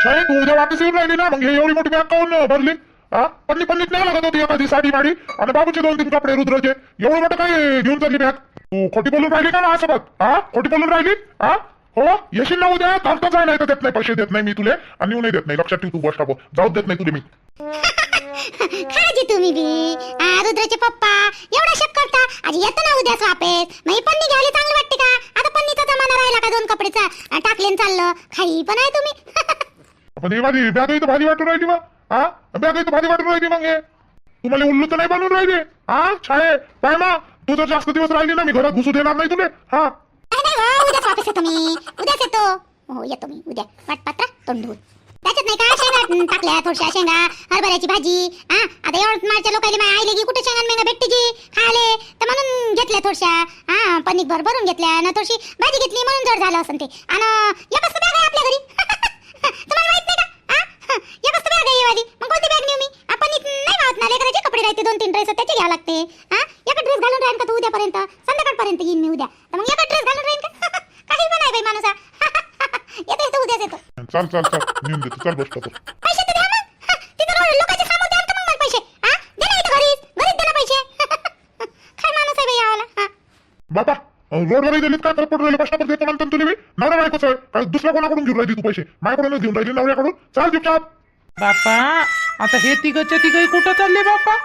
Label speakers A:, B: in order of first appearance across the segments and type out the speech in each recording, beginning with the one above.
A: शाळेत तू उद्या वापस येऊन राहिली ना, मग हे एवढी मोठी बॅग काऊन भरली? हा, पन्नीत नाही लागत होती एखादी साडी माडी आणि बाबूचे 2-3 कपडे रुद्राचे, एवढं मोठं काय घेऊन चालली बॅग? तू खोटी बोलून राहिली का माझ्यासोबत? हा, खोटी बोलून राहिली? हा हो, येशील ना उद्या, चालतं जाय, नाही तर देत नाही, पैसे देत नाही मी तुले आणि येऊ नाही देत नाही. लक्षात ठेव तू, बस स्टॉप जाऊ देत नाही तुले मी.
B: खाजी तुम्ही बी रुद्राचे पप्पा एवढा शक करता. आजी येतो ना उद्याच वापस, मग पन्नी घ्यायला चांगलं वाटते का? आता पन्नीचा जमाना राहिला का? 2 कपडेचा टाकलेन चाललं, खाई पण आहे तुम्ही.
A: पण ही माझी बॅग इथं भारी वाटून राहिली बा. हा, बॅग इथं भारी वाटून राहिली. मग हे तुम्हाला उल्लू तर नाही बनवून राहिले? हा छाये पाय मा, तू जर जास्त दिवस राहिली ना, मी घरात घुसू देणार नाही तुले. हा
B: उद्याच वापस येतो मी, उद्याच येतो. हो येतो मी उद्या, वाटपात्रा तोंड धुवून. त्याच्यात नाही का शेंगा टाकल्या, थोड्या शेंगा, हरभऱ्याची भाजी. आता एवढं माझ्या लोकांनी माझ्या आईले की कुठे शेंगा मेंगा भेटते की खायले, तर म्हणून घेतल्या थोड्या. पनीर भरून घेतल्या ना, थोडीशी भाजी घेतली म्हणून जड झालं असं ते. आणि एकच बॅग आहे आपल्या घरी. तुम्हाला माहित नाही का? एकच बॅग आहे वाली, मग कोणती बॅग नेऊ मी? पनीर नाही मावत ना, लेकराचे कपडे राहते 2-3 ड्रेस त्याचे घ्यावं लागते. एक ड्रेस घालून राहीन का तू उद्यापर्यंत? संध्याकाळपर्यंत येईन मी उद्या, तर मग एक ड्रेस घालून राहीन का? काही पण आहे बाई माणूसा. येतो उद्याच येतो.
A: चल नेऊन देतो, चल बस स्टॉप.
B: पैसे तर द्या मग. तिथं लोकांचे सामोर द्या मग मला पैसे. दे ना इथं घरीच दे ना पैसे. काय माणूस आहे बाई यावाला.
A: बाबा रोडवर दिलीत काय फरक पडून राहिले? बस स्टॉपवर देतो म्हणतो तुला मी. नवरा बायकोच आहे काय? दुसऱ्या कोणाकडून घेऊन राहिली तू पैसे? माझ्याकडूनच घेऊन राहिली, नवऱ्याकडून. चाल चुपचाप.
C: बापा आता हे तिघच्या तिघही कुठं चालले बापा?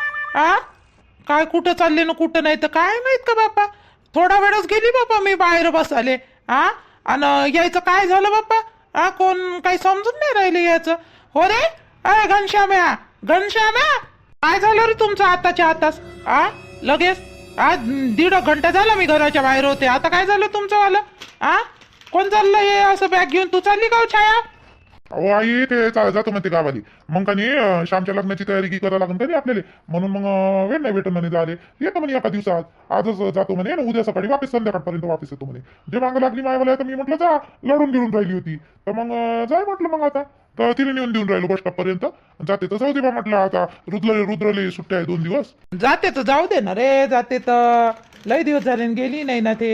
C: काय कुठं चालले ना कुठं नाही तर काय माहित का बापा. थोडा वेळच गेली बापा मी बाहेर बसाले. आणि यायचं काय झालं बापा? कोण काही समजून नाही राहिले याचं. हो रे अरे घनश्याम्या, काय झालं रे तुमचं आताच्या आताच? लगेच 1.5 घंटा झाला मी घराच्या बाहेर होते, आता काय झालं तुमचं वालं? कोण चाललं हे असं बॅग घेऊन? तू चालली का छाया?
A: अहो आई ते जातो म्हणते गावाली, मग का नाही श्यामच्या लग्नाची तयारी करायला लागून तरी आपल्याला, म्हणून मग वेळ नाही भेटत म्हणे झाले. येतो म्हणे एका दिवसात, आजच जातो म्हणे, उद्या सकाळी वापस संध्याकाळपर्यंत वापस येतो म्हणे. जे मागं लागली मायवाला, तर मी म्हटलं जा, लढून घेऊन राहिली होती तर मग जाय म्हटलं. मग आता तर तिने नेऊन देऊन राहिलो बस स्टॉप पर्यंत. जाते तर जाऊ दे बा म्हटलं, आता रुद्रले सुट्ट्या आहे 2 दिवस.
C: जाते तर जाऊ दे ना रे, जाते तर लय दिवस झाले गेली नाही ना ते.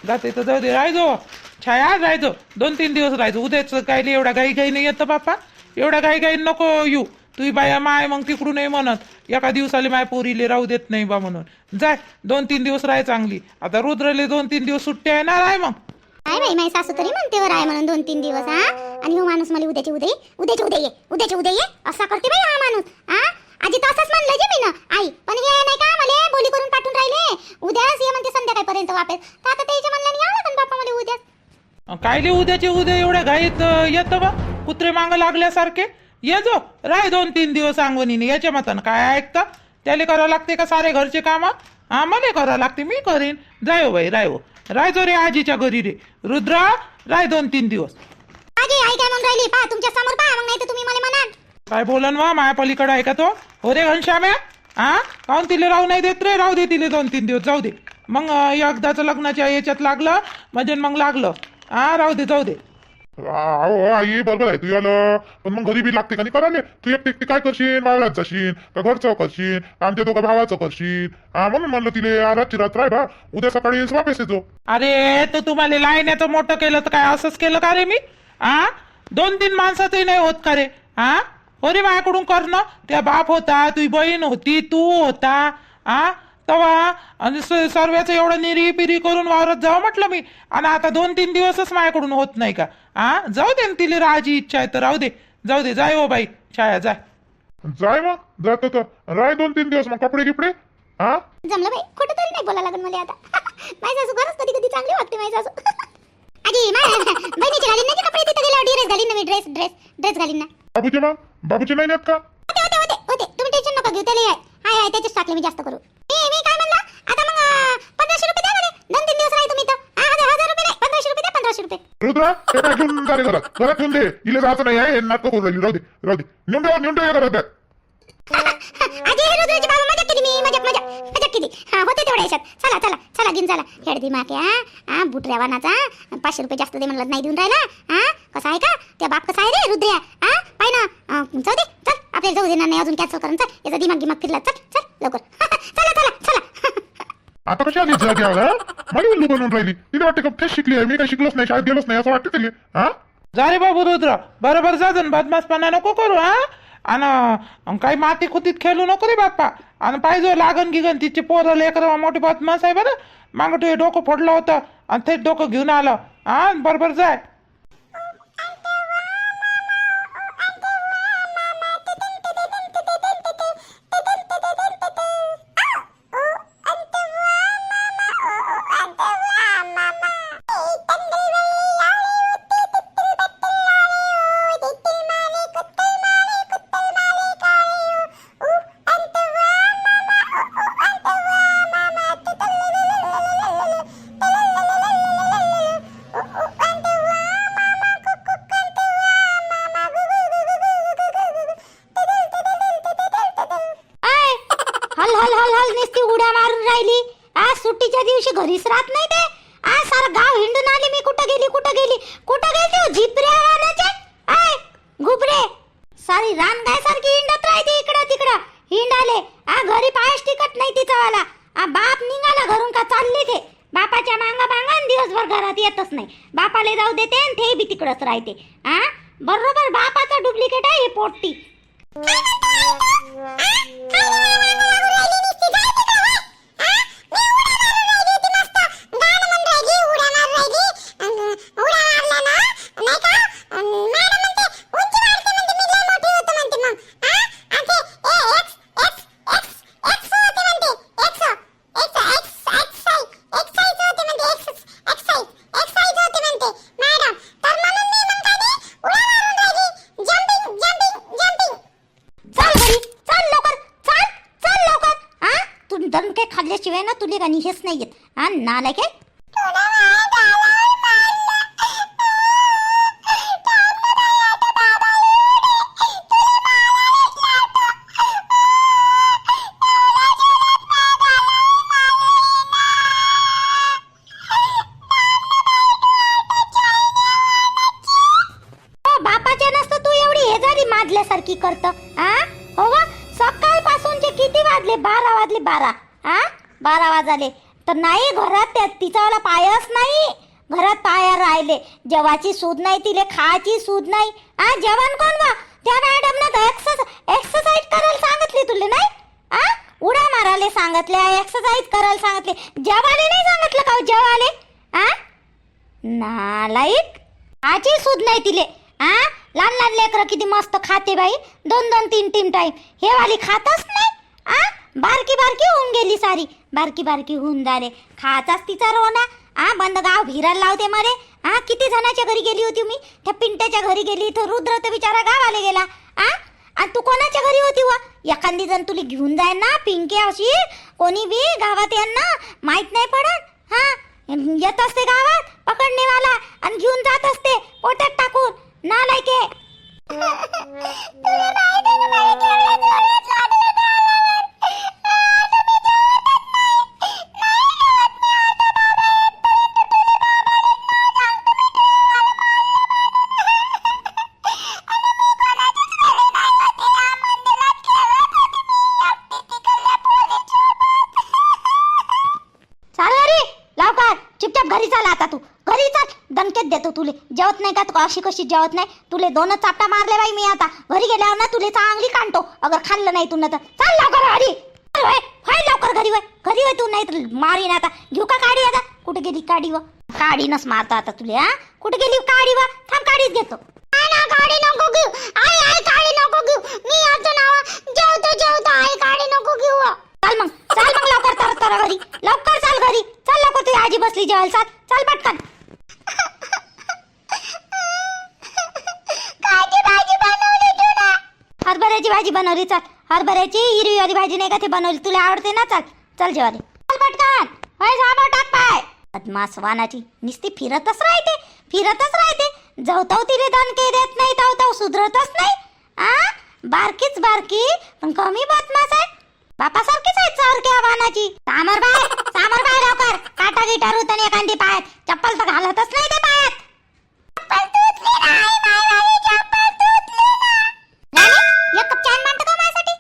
C: जाते तर जाऊ दे, राहायचो छाया, राहायचो 2-3 दिवस राहायचो. उद्याच काय एवढा घाई नाही येतं बापा, एवढा घाई नको येऊ. तुझी बाया माय मग तिकडून नाही म्हणत एका दिवसाले माय पोरीले राहू देत नाही बा म्हणून. जाय 2-3 दिवस राह चांगली. आता रुद्रले 2-3 दिवस सुट्ट्या आहे ना, राय मग.
B: काय बाई माझी सासू तरी म्हणते वर आहे म्हणून 2-3 दिवस. आणि हो माणूस मला उद्याचे उद्या ये असा करते बाई हा माणूस. आजी तर असंच म्हणलं जे मी ना आई, पण हे नाही का मला बोली करून पाठवून राहिले उद्याच ये म्हणते संध्याकाळपर्यंत वापस. तर आता त्याच्या म्हणल्याने यावं लागेल बापा मला उद्या.
C: कायले उद्याचे उद्या एवढ्या घाईत येतं बा? कुत्रे मागं लागल्यासारखे ये जो, राय 2-3 दिवस अंगवणीने. याच्या मतानं काय ऐकतं? त्याला करावं लागते का सारे घरचे काम? मला करावं लागते, मी करीन. जाय हो बाई, रायजो रे आजीच्या घरी रे. रुद्रा राय 2-3 दिवस.
B: आजी आई काय म्हणून राहिली पहा, तुमच्या समोर पहा, मग नाही तर तुम्ही मला म्हणाल.
C: काय बोलन वा माया पलीकडे आहे का तो? हो रे घनश्याम्या, काऊन तिले राहू नाही देत रे? राहू दे तिले 2-3 दिवस, जाऊ दे. मग एकदाचं लग्नाच्या याच्यात लागलं म्हणजे मग लागलं. राहू दे, जाऊ दे.
A: अहो आई बरोबर आहे तू आलं, पण मग घरी बी लागते का नाही करायला? तू एकटी काय करशील? वावरात जाशील का घरचं करशील? आमच्या दोघं भावाचं करशील. म्हणून म्हणलं तिले रातची रात राय बा, उद्या सकाळी वापस येतो.
C: अरे तर तुम्हाला लाईण्याचं मोठं केलं तर काय असंच केलं का रे मी? 2-3 माणसाचंही नाही होत का रे? हो रे माझ्याकडून करणं. त्या बाप होता, तुझी बहीण होती, तू होता तवा, आणि सर्व्याचं एवढं निरी करून वावरत जावं म्हटलं मी. आणि आता 2-3 दिवसच माझ्याकडून होत नाही का? जाऊ दे, तिला राहायची इच्छा आहे तर राहू दे, जाऊ दे. जाय हो बाई छाया,
A: जाय मग, जातो तर राय 2-3 दिवस. मग कपडे गिपडे
B: जमलं बाई, खोटं तरी नाही बोलायला लागेल मला आता. माझी सासू खरंच कधी चांगली वाटते माझी सासू. आजी बहिणीची घालीन ना कपडे, तिथं गेल्यावर ड्रेस घालीन ना मी, ड्रेस घालीन ना.
A: बाबूचे नाही नेत का?
B: होते तुम्ही टेन्शन नका घेऊ. त्याला हाय त्याचेच टाकले मी जास्त करू. मी काय म्हणला आता, मग 1500 रुपये द्या मला. 2-3 दिवस राही तुम्ही तर. 1000 रुपये नाही, 1500 रुपये द्या, 1500 रुपये.
A: रुद्रा ते काय घेऊन जा रे घरात घेऊन दे. इले जायचं नाही आहे, नाटक करून राहिली. राहू दे नेऊन दे घरात बॅग.
B: आजी हे रुद्राची बाबा मजा केली मी, मजा केली. होते तेवढ्या याच्यात. चला घेऊन चला. खेळ दिमाग बुट रेवानाचा 500 रुपये जास्त दे म्हणलं, नाही देऊन राहिला. कसं आहे का त्या बाप? कसा आहे रे रुद्र्या? पाय ना, जाऊ दे, चल आपल्याला जाऊ देणार नाही अजून. कॅन्सल करून चल, याचा दिमाग फिरला. चल लवकर. चला.
A: आता कशी आली जा घ्यायला? मला उल्लू बनवून राहिली. तिला वाटते का तेच शिकली आहे मी? काही शिकलोच नाही, शाळेत गेलोच नाही असं वाटतं तिला.
C: जा रे बाबू रुद्र, बरोबर जा जण, बदमाशपणा नको करू हा. आणि काही माती खुतीत खेळू नको रे बाप्पा. आणि पाहिजे लागन गिगन तिचे पोरं लेकर मोठी बदमाश आहे बरं. मागं ते डोकं फोडलं होतं आणि तेच डोकं घेऊन आलं हा. बरोबर जाय.
B: हल हल हल हल नुसती उड्या मारून राहिली. आज सुट्टीच्या दिवशी घरीच राहत नाही ते. आज सारं गाव हिंडून आली मी. कुठं गेली कुठं गेली कुठं गेली हो झिपऱ्या वानाचे. आय गुबरे सारी रान गाय सारखी हिंडत राहते इकडं तिकडं हिंडाले. घरी पायच टिकत नाही तिचा वाला. बाप निघाला घरून का चालले ते बापाच्या मांगा मांगा आणि दिवसभर घरात येतच नाही. बापाले जाऊ देते आणि ते बी तिकडच राहते. बरोबर बापाचा डुप्लिकेट आहे हे पोट्टी. दणके खाल्ल्याशिवाय ना तुले गाणी हेच नाही येत. नालाय काय बापाच्या नसतं तू एवढी हे झाली माजल्यासारखी करत. हो वा सकाळपासूनचे किती वाजले? 12 वाजले. 12 वाजले तर नाही घरात तिचावाला पायच नाही. घरात पाया राहिले. जेवाची सूद नाही तिले, खायची सूद नाही. जेवण कोण वा? त्या मॅडमनं एक्सरसाइज करायला सांगितली तुले नाही? उड्या मारायला सांगितले, एक्सरसाइज करायला सांगितले. जेवायला नाही सांगितलं का? जेवाले नालायक. खायची सूद नाही तिले. लहान लहान लेकरं किती मस्त खाते बाई. 2-2, 3-3 टाइम. हे वाली खातच नाही. बारकी बारकी होऊन गेली सारी. बारकी बारकी होऊन झाले. खाचाच तिचा रोना. बंद गाव भिरायला लावते मरे. किती जणांच्या घरी गेली होती मी? त्या पिंट्याच्या घरी गेली. तो रुद्र तर बिचारा गावाला गेला. आणि तू कोणाच्या घरी होती व? एखादी जण तुला घेऊन जाय ना पिंके अशी कोणी बी गावात यांना माहित नाही पडत. येत असते गावात पकडणेवाला आणि घेऊन जात असते पोटात टाकून. नालायके घरी चाल. आता तू घरी चाल. दणकेत देतो तुले. जेवत नाही का तू? अशी कशी जेवत नाही? तुले 2 चापटा मारले बाई मी. आता घरी गेल्यावर ना तुले चांगली काढतो अगर खाल्लं नाही तू ना तर. चाल लवकर घरी. लवकर घरी वय. घरी वय तू नाही तर मारीन आता. घेऊ का काढी? आता कुठे गेली काढी व? काढीनच मारतो आता तुले. कुठे गेली काढी व? थांब काढीच घेतो. काढी नको घेऊ. आई काढी नको घेऊ. मी आता नावा जेवतो. आई काढी नको घेऊ. चाल मग लवकर तर घरी. लवकर चाल घरी. चाल लवकर. तुझी आजी बसली जेवायला. चाल पटकन. हरभऱ्याची भाजी बनवली. चाल हरभऱ्याची हिरवी भाजी नाही का ते बनवली. तुला आवडते ना? चल जेवायला. चाल पटकन. टाक पाय. बदमाश वानाची नुसती फिरतच राहते. जवताव तिले दणके देत नाही. तव सुधरतच नाही. बारकीच बारकी पण कमी बदमाश आहे. बापासारखीच आहे सारख्या वानाची. सामर बाय लवकर. काटा गिटार होतं एखादी पायात. चप्पल तर घालतच नाही ते पायात. एक कप चहा मांडतो का माझ्यासाठी?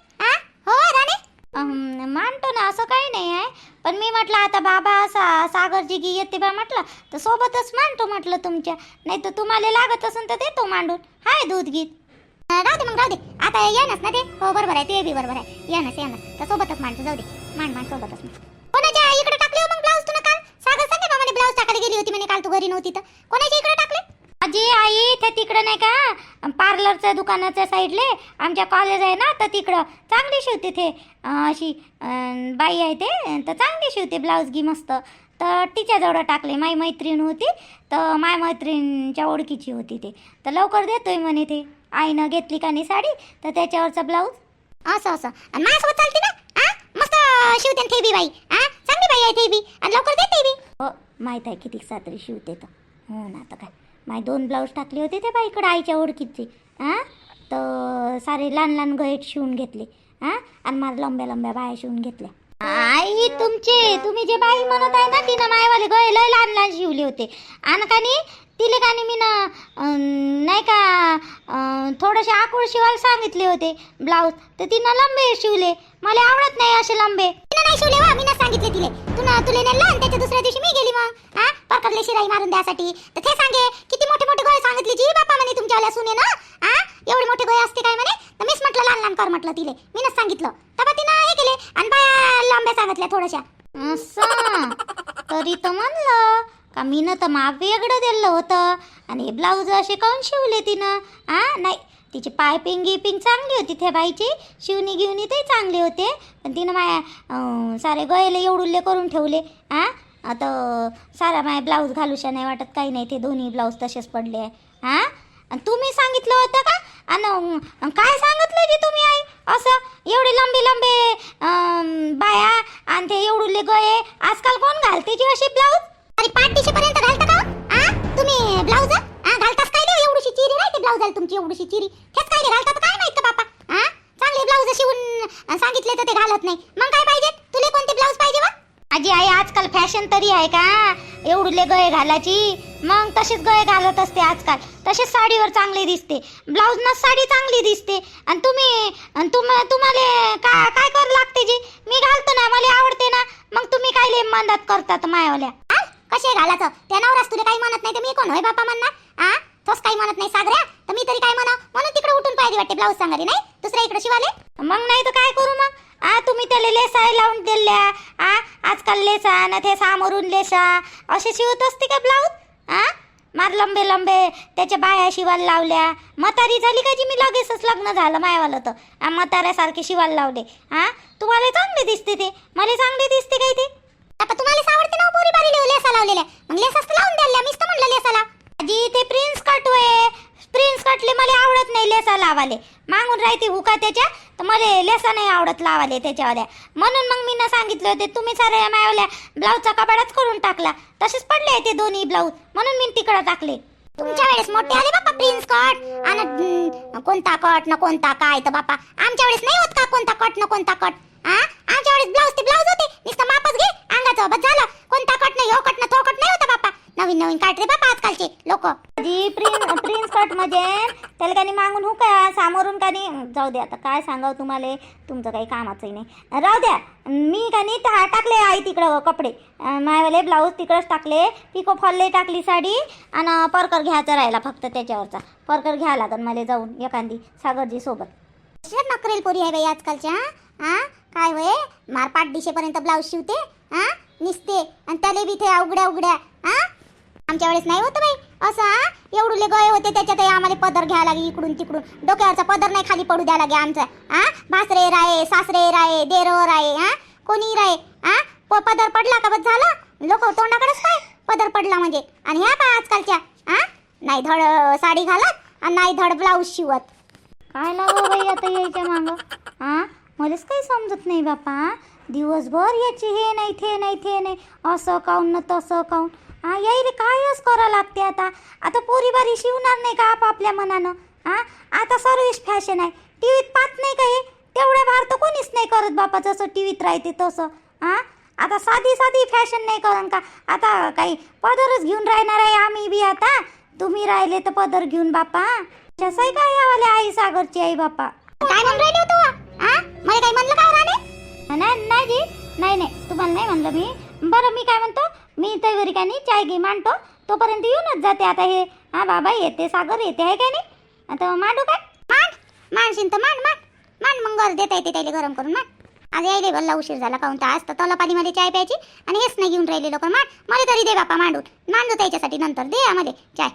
B: हो राणे मांडतो ना. असं काही नाही आहे. पण मी म्हटलं आता बाबा सागर जिगी येते बा म्हटलं तर सोबतच मांडतो म्हटलं तुमच्या, नाही तर तुम्हाला लागत असेल तर देतो मांडून. हाय दूध गीत. राहू दे मग, राहू दे. आता येणच ना ते. हो बरोबर आहे, ते बी बरोबर आहे. येणच तर सोबतच मांडतो. जाऊ दे, मांड सोबतच. कोणाच्या इकडे टाकले हो मग ब्लाऊज तुला काल? सागर सांगे बा म्हणे ब्लाऊज टाकायला गेली होती म्हणे काल, तू घरी नव्हती तर. कोणाच्या इकडे टाकले? आजी आई त्या तिकडं नाही का पार्लरच्या दुकानाच्या साईडले आमच्या कॉलेज आहे ना, तर तिकडं चांगली शिवते ते. अशी बाई आहे ते, तर चांगली शिवते ब्लाऊज गी मस्त. तर तिच्याजवळ टाकले. माई मैत्रीण होती, तर माय मैत्रीणच्या ओळखीची होती ते, तर लवकर देतोय म्हणे ते. आईनं घेतली का नाही साडी, तर त्याच्यावरचा ब्लाऊज. असं आणि माझ्यासोबत चालते ना. मस्त शिवते ते बी बाई. चांगली बाई आहे ते बी, आणि लवकर देते बी. हो माहीत आहे किती सातरी शिवते तर. हो ना, आता काय माय 2 ब्लाऊज टाकले होते ते बाईकडे आईच्या ओळखीचे. तर सारे लहान लहान गळेट शिवून घेतले. आणि मला लंब्या बाया शिवून घेतल्या. आई तुम्ही जे बाई म्हणत आहे ना, तिनं मायवाले गळे लय लहान लहान शिवले होते. आणि का नाही तिले का नाही मी नाही का थोडेसे आकुळ शिवायला सांगितले होते ब्लाऊज, तर तिनं लंबे शिवले. मला आवडत नाही असे लंबे. तिनं नाही शिवले वा, मी ना सांगितले तिले. तुले नेलं आणि त्याच्या दुसऱ्या दिवशी मी गेली मग परकरले शिराई मारून द्यासाठी. तर ते सांगे किती मोठे मोठे गळे सांगितले जी बापा म्हणे तुमच्यावाल्या सुने ना. एवढे मोठे गळे असते काय म्हणे. तर मीच म्हटलं लहान लहान कर म्हटलं तिले. मीनच सांगितलं. तेव्हा तिनं हे केले आणि बाया लांब्या सांगितल्या थोड्याशा. असं तरी तर म्हणलं का मीनं तर माप वेगळं दिलं होतं, आणि ब्लाऊज असे काऊन शिवले तिनं. नाही, तिची पायपिंग गिपिंग चांगली होती त्या बाईची, शिवणी गिवणी ते चांगले होते, पण तिनं माया सारे गळेले एवढुल्ले करून ठेवले. आता सारा माया ब्लाऊज घालूशा नाही वाटत, काही नाही. ते दोन्ही ब्लाऊज तसेच पडले. आणि तुम्ही सांगितलं होतं का? आणि काय सांगितलं जी तुम्ही आई? असं एवढे लंबे बाया आणि ते एवढुल्ले गळे आजकाल कोण घालते जी अशी ब्लाऊज? अरे पाठीशीपर्यंत घालता का तुम्ही ब्लाऊज? घालताच काय रे? एवढीशी चिरी राहते ब्लाऊजला तुमची, एवढीशी चिरी. हेच काय रे घालतात काय माहित का बापा? चांगले ब्लाऊज शिवून सांगितले तर ते घालत नाही. मग काय पाहिजे तुले? कोणते ब्लाऊज पाहिजे वा? आजी आई आजकाल फॅशन तरी आहे का एवढुले गळे घालायची? मग तसेच गळे घालत असते आजकाल. तसेच साडीवर चांगली दिसते, ब्लाऊज ना साडी चांगली दिसते. आणि तुम्हाला काय कर लागते जी? मी घालतो ना, मला आवडते ना. मग तुम्ही काय ले मदत करतात मायावाल्या? कसे घालायचं? त्या नवरास तुला काही म्हणत नाही तर मी कोण होय बापा म्हणणार? तोच काही म्हणत नाही सागऱ्या, तर मी तरी काय म्हणा? म्हणून तिकडे उठून पाहिजे वाटते ब्लाऊज सांगारी नाही दुसऱ्या इकडे शिवाले. मग नाही तर काय करू मग? तुम्ही त्याला लेसा लावून दिल्या. आजकाल लेसा ना ते सामोरून लेसा असे शिवत असते का ब्लाऊज? मार लंबे त्याच्या बाया शिवायला लावल्या. म्हातारी झाली का जी मी लगेचच लग्न झालं मायावालं तर म्हाताऱ्यासारखे शिवायला लावले. तुम्हाला चांगले दिसते ते, मला चांगले दिसते काय ते? आता तुम्हाला आवडते ना पोरी बारी लेसा लावलेल्या, मग लेसाच लावून द्यायला. मीच तर म्हणलं लेसा लाव. आजी ते प्रिन्स कट होय, प्रिन्स कटले मला आवडत नाही लेसा लावाले. मागून राहते हुका त्याच्या, तर मला लेसा नाही आवडत लावाले त्याच्यावाल्या. म्हणून मग मी ना सांगितलं होते तुम्ही साऱ्या मायावल्या ब्लाऊजचा कपाडाच करून टाकला. तसेच पडले ते दोन्ही ब्लाऊज, म्हणून मी तिकडे टाकले. तुमच्या वेळेस मोठे आले बापा प्रिन्स कट आणि कोणता कट ना कोणता काय. तर बापा आमच्या वेळेस नाही होत का कोणता कट ना कोणता कट? आमच्या वेळेस ब्लाऊज ते ब्लाऊज होते, नुसतं मापच घे अंगाचं बस झालं. कोणता कट नाही, हो कट ना तो कट नाही होता बापा. नवीन काट रे बापा आजकालचे लोक. जी प्रिन्स कट म्हणजे त्याला काही मागून हो का सामोरून का नाही. जाऊ द्या आता काय सांगावं तुम्हाला, तुमचं काही कामाचंही नाही. राहू द्या. मी का नाही टाकले आई तिकडं कपडे, मायवाले ब्लाऊज तिकडंच टाकले. पिको फॉलले टाकली साडी, आणि परकर घ्यायचा राहिला फक्त. त्याच्यावरचा परकर घ्यायला लागेल मला जाऊन एखादी सागरजी सोबत. नकरेल पोरी आहे बाई आजकालच्या. काय होय मारपाट दिशेपर्यंत ब्लाऊज शिवते निसते, आणि त्याला बी ते उघड्या. आमच्या वेळेस नाही होतं बाई असं. एवढुले गळे होते त्याच्यात आम्हाला पदर घ्यायला लागे इकडून तिकडून. डोक्यावरचा पदर नाही खाली पडू द्या लागे आमचा. भासरे राहे, सासरे राहे, देरो राहे, कोणी राहे. पदर पडला का बस झालं. लोक तोंडाकडेच काय पदर पडला म्हणजे. आणि ह्या पा आजकालच्या नाही धड साडी घालत आणि नाही धड ब्लाऊज शिवत. काय लावा बाई आता यायच्या मागं? मलाच काही समजत नाही बापा. दिवसभर याची हे नाही ते नाही असं काऊन ना तसं काऊन. यायला कायच करा लागते आता पोरी बारी शिवणार नाही का आपापल्या मनानं? आता सर्विस फॅशन आहे. टीव्हीत पाहत नाही का हे? तेवढ्या भार तर कोणीच नाही करत बापा जसं टीव्हीत राहते तसं. आता साधी फॅशन नाही करन का? आता काही पदरच घेऊन राहणार आहे आम्ही बी आता. तुम्ही राहिले तर पदर घेऊन बापा. कसं आहे काय यावाले आई सागरची आई बापा. काय म्हणून राहिले तू? मला काही म्हणलं काय राणे? नाही जी, नाही तुम्हाला नाही म्हणलं मी. बरं मी काय म्हणतो, मी तयारी काय नाही, चाय घे मांडतो, तोपर्यंत येऊनच जाते आता हे. हा बाबा येते, सागर येते आहे काय नाही. आता मांडू काय? मांडशील तर मांड मांड मांड, मग गर देता येते त्याला गरम करून मांड. आज यायले भल्ला उशीर झाला, काहून तर आज तर तलापालीमध्ये चाय प्यायची आणि हेच नाही घेऊन राहिले लोक. मांड मला तरी दे बापा मांडून, मांडू त्याच्यासाठी नंतर दे आम्हाला चाय.